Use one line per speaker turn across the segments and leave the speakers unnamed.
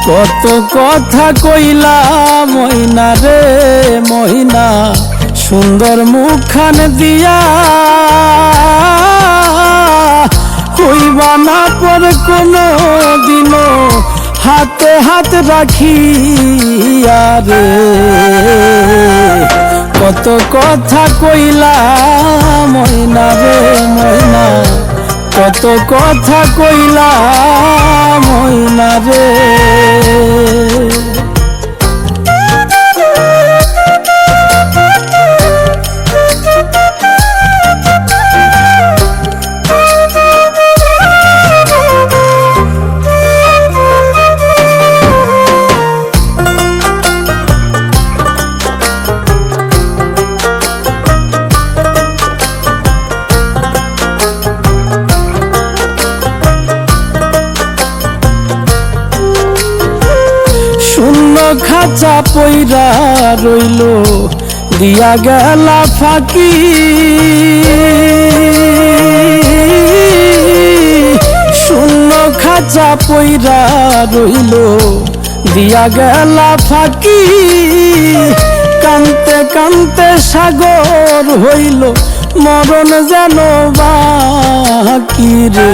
কত কথা কইলা ময়না রে ময়না, সুন্দর মুখখান দিয়া হইবা না পর কোনো দিনও হাতে হাত রাখিয়া রে। কত কথা কইলা ময়না রে ময়না, কত কথা কইলা ময়না রে। শূন্য খাঁচা পইরা রইল দিয়া গেলা ফাঁকি, শূন্য খাঁচা পইরা রইল দিয়া গেলা ফাঁকি। কানতে কানতে সাগর হইল মরণ যেন বাকি রে।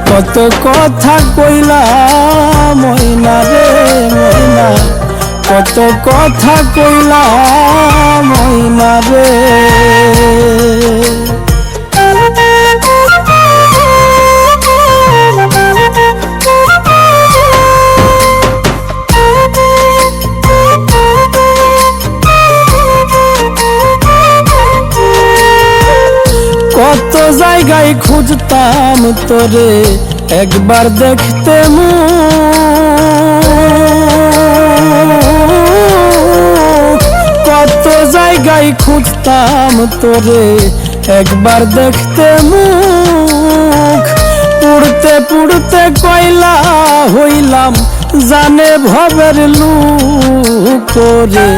কত কথা কইলা ময়না রে ময়না, কত কথা কইলা ময়না রে। কত জায়গায় খুঁজতাম তোরে একবার দেখতে কত জায়গায় খুঁজতাম তোরে একবার দেখতে মুখ। পুড়তে পুড়তে কয়লা হইলাম জানে ভবের লুক রে।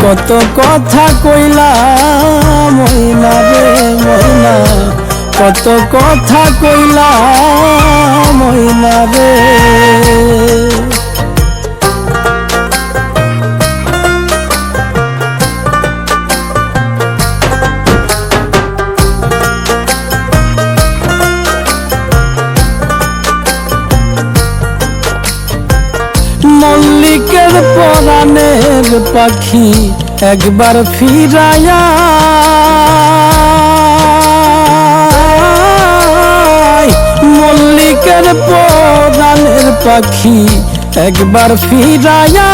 কত কথা কইলা ময়না রে ময়না, কত কথা কইলা ময়না রে। মল্লিকের পরাণের পাখি একবার ফিরায়া, মল্লিকের পরাণের পাখি একবার ফিরায়া।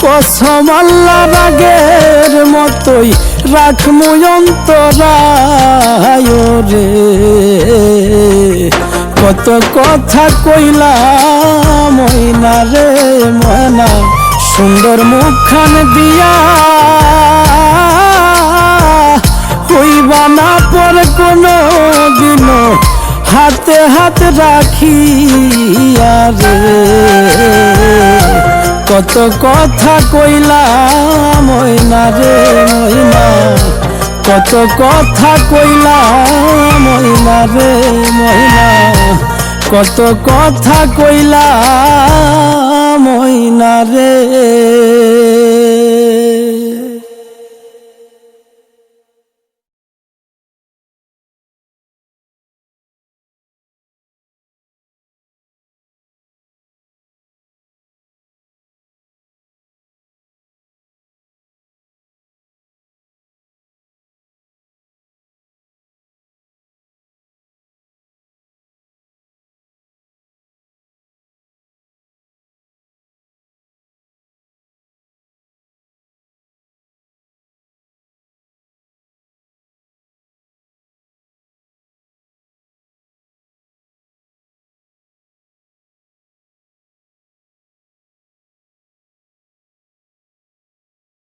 কসম আল্লাহর আগের মতোই রাখমু অন্তরায় রে। কত কথা কইলা ময়না রে ময়না, সুন্দর মুখখান দিয়া হইবা না পর কোনো দিনও হাতে হাত রাখিয়া রে। কত কথা কইলা ময়না রে ময়না, কত কথা কইলা ময়না রে ময়না, কত কথা কইলা ময়না রে।